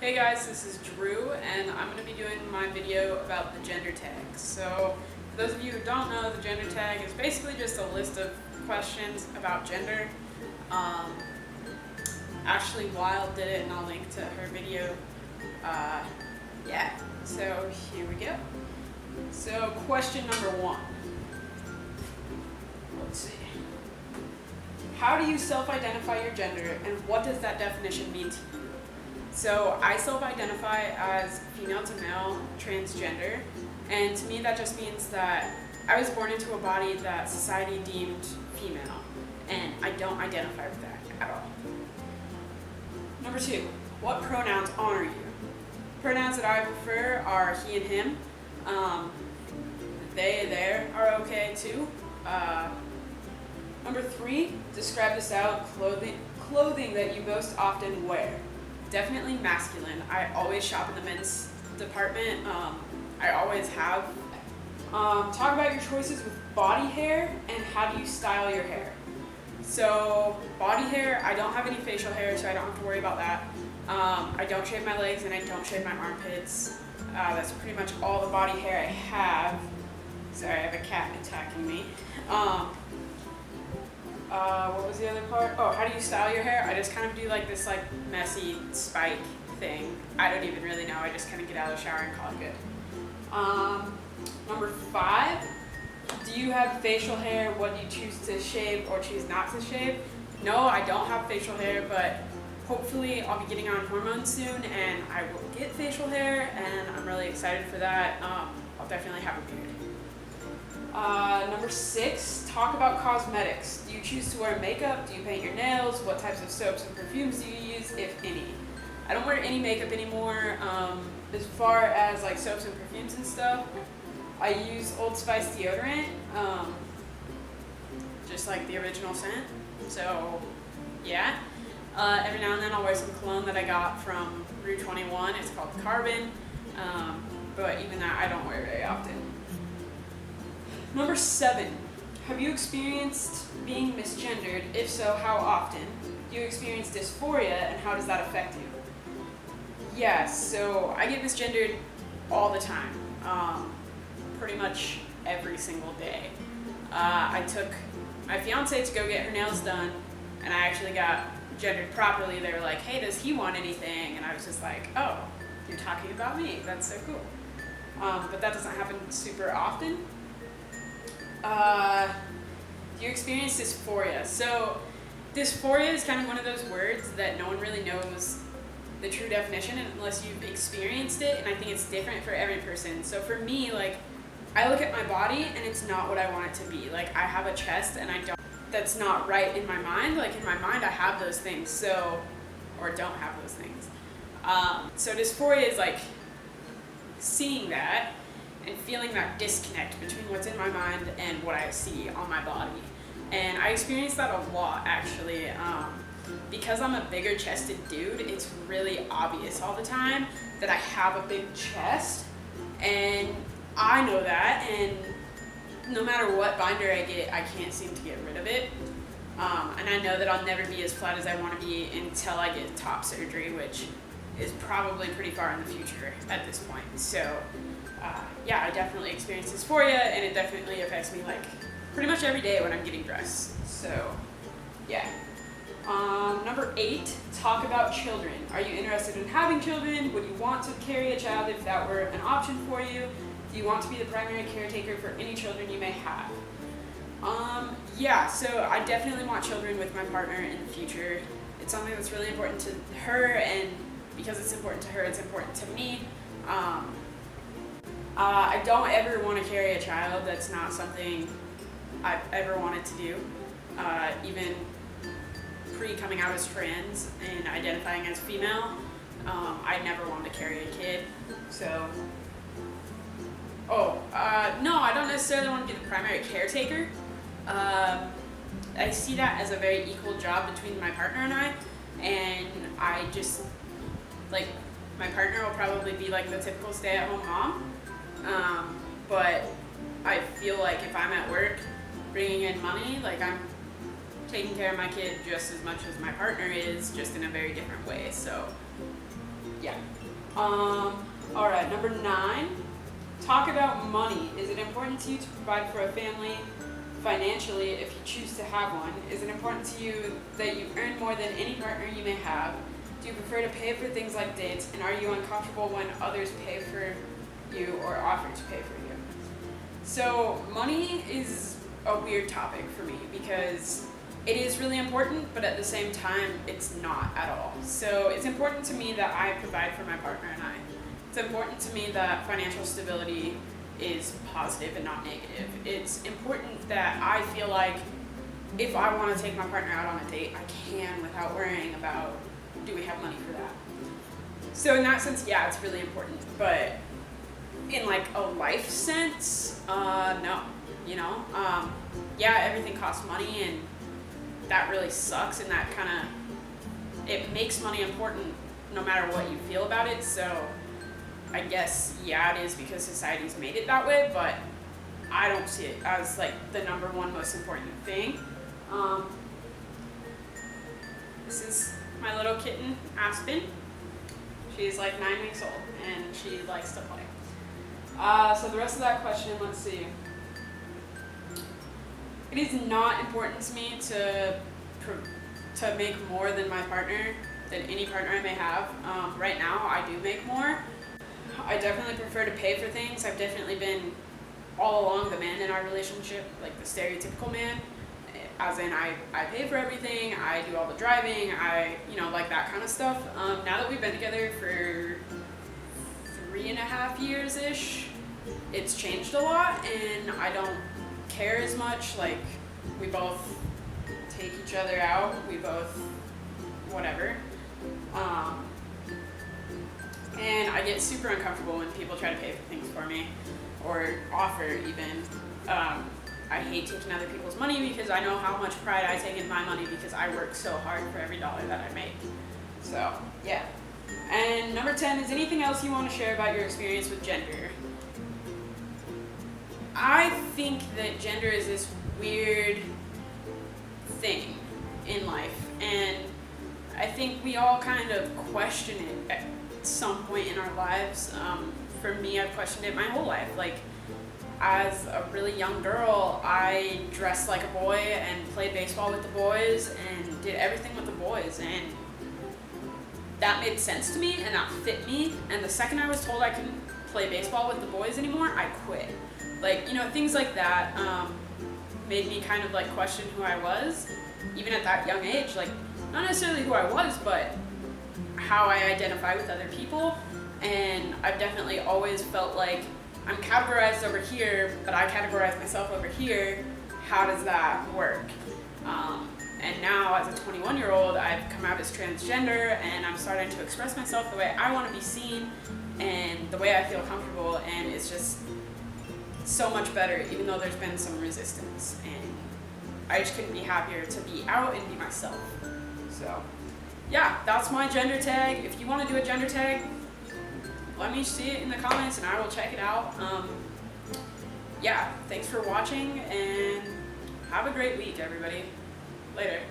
Hey guys, this is Drew, and I'm going to be doing my video about the gender tag. So, for those of you who don't know, the gender tag is basically just a list of questions about gender. Ashley Wild did it, and I'll link to her video. Yeah, so here we go. So, question number 1. Let's see. How do you self-identify your gender, and what does that definition mean to you? So I self-identify as female to male, transgender, and to me that just means that I was born into a body that society deemed female, and I don't identify with that at all. Number 2, what pronouns honor you? Pronouns that I prefer are he and him. They, their are okay too. Number 3, describe the style of clothing that you most often wear. Definitely masculine. I always shop in the men's department. I always have. Talk about your choices with body hair and how do you style your hair. So body hair, I don't have any facial hair, so I don't have to worry about that. I don't shave my legs and I don't shave my armpits. That's pretty much all the body hair I have. Sorry, I have a cat attacking me. What was the other part? Oh, how do you style your hair? I just kind of do like this messy spike thing. I don't even really know. I just kind of get out of the shower and call it good. Number 5, do you have facial hair? What do you choose to shave or choose not to shave? No, I don't have facial hair, but hopefully I'll be getting on hormones soon and I will get facial hair, and I'm really excited for that. I'll definitely have a beard. Number 6, talk about cosmetics. Do you choose to wear makeup? Do you paint your nails? What types of soaps and perfumes do you use, if any? I don't wear any makeup anymore. As far as soaps and perfumes and stuff, I use Old Spice deodorant, just like the original scent. So yeah, every now and then I'll wear some cologne that I got from Rue 21. It's called Carbon, but even that I don't wear very often. Number 7, have you experienced being misgendered? If so, how often? Do you experience dysphoria, and how does that affect you? Yes, so I get misgendered all the time, pretty much every single day. I took my fiance to go get her nails done, and I actually got gendered properly. They were like, hey, does he want anything? And I was just like, oh, you're talking about me. That's so cool. But that doesn't happen super often. Do you experience dysphoria? So dysphoria is kind of one of those words that no one really knows the true definition unless you've experienced it, and I think it's different for every person. So for me, I look at my body and it's not what I want it to be. I have a chest and that's not right in my mind. In my mind I have those things, or don't have those things. So dysphoria is seeing that and feeling that disconnect between what's in my mind and what I see on my body. And I experience that a lot, actually. Because I'm a bigger chested dude, it's really obvious all the time that I have a big chest, and I know that, and no matter what binder I get, I can't seem to get rid of it. And I know that I'll never be as flat as I want to be until I get top surgery, which is probably pretty far in the future at this point. So yeah, I definitely experience dysphoria, and it definitely affects me pretty much every day when I'm getting dressed. So yeah. Number 8, talk about children. Are you interested in having children? Would you want to carry a child if that were an option for you? Do you want to be the primary caretaker for any children you may have? Yeah, so I definitely want children with my partner in the future. It's something that's really important to her, and because it's important to her, it's important to me. I don't ever want to carry a child. That's not something I've ever wanted to do. Even pre-coming out as trans and identifying as female, I never wanted to carry a kid. So, no, I don't necessarily want to be the primary caretaker. I see that as a very equal job between my partner and I, and I just, my partner will probably be the typical stay-at-home mom, but I feel if I'm at work bringing in money, I'm taking care of my kid just as much as my partner is, just in a very different way. So yeah. All right, number 9, talk about money. Is it important to you to provide for a family financially if you choose to have one? Is it important to you that you earn more than any partner you may have? Do you prefer to pay for things like dates, and are you uncomfortable when others pay for you or offer to pay for you? So money is a weird topic for me because it is really important, but at the same time, it's not at all. So it's important to me that I provide for my partner and I. It's important to me that financial stability is positive and not negative. It's important that I feel like if I want to take my partner out on a date, I can without worrying about, do we have money for that? So in that sense, yeah, it's really important. But in like a life sense, no. You know, yeah, everything costs money, and that really sucks, and that kind of, it makes money important no matter what you feel about it. So I guess, yeah, it is because society's made it that way, but I don't see it as like the number one most important thing. This is my little kitten, Aspen. She's like 9 weeks old, and she likes to play. So the rest of that question, let's see. It is not important to me to make more than my partner, than any partner I may have. Right now, I do make more. I definitely prefer to pay for things. I've definitely been all along the man in our relationship, like the stereotypical man, as in I pay for everything, I do all the driving, like that kind of stuff. Now that we've been together for 3.5 years-ish, it's changed a lot, and I don't care as much. Like, we both take each other out, we both whatever, and I get super uncomfortable when people try to pay for things for me or offer even. I hate taking other people's money because I know how much pride I take in my money because I work so hard for every dollar that I make. So yeah. And number 10, is anything else you want to share about your experience with gender? I think that gender is this weird thing in life, and I think we all kind of question it at some point in our lives. For me, I've questioned it my whole life. Like, as a really young girl, I dressed like a boy and played baseball with the boys and did everything with the boys, and that made sense to me and that fit me. And the second I was told I couldn't play baseball with the boys anymore, I quit. Like, things like that made me kind of like question who I was, even at that young age. Like, not necessarily who I was, but how I identify with other people. And I've definitely always felt like I'm categorized over here, but I categorize myself over here. How does that work? And now, as a 21-year-old, I've come out as transgender, and I'm starting to express myself the way I want to be seen and the way I feel comfortable, and it's just so much better, even though there's been some resistance, and I just couldn't be happier to be out and be myself. So yeah, that's my gender tag. If you want to do a gender tag, let me see it in the comments and I will check it out. Yeah, thanks for watching, and have a great week, everybody. Later.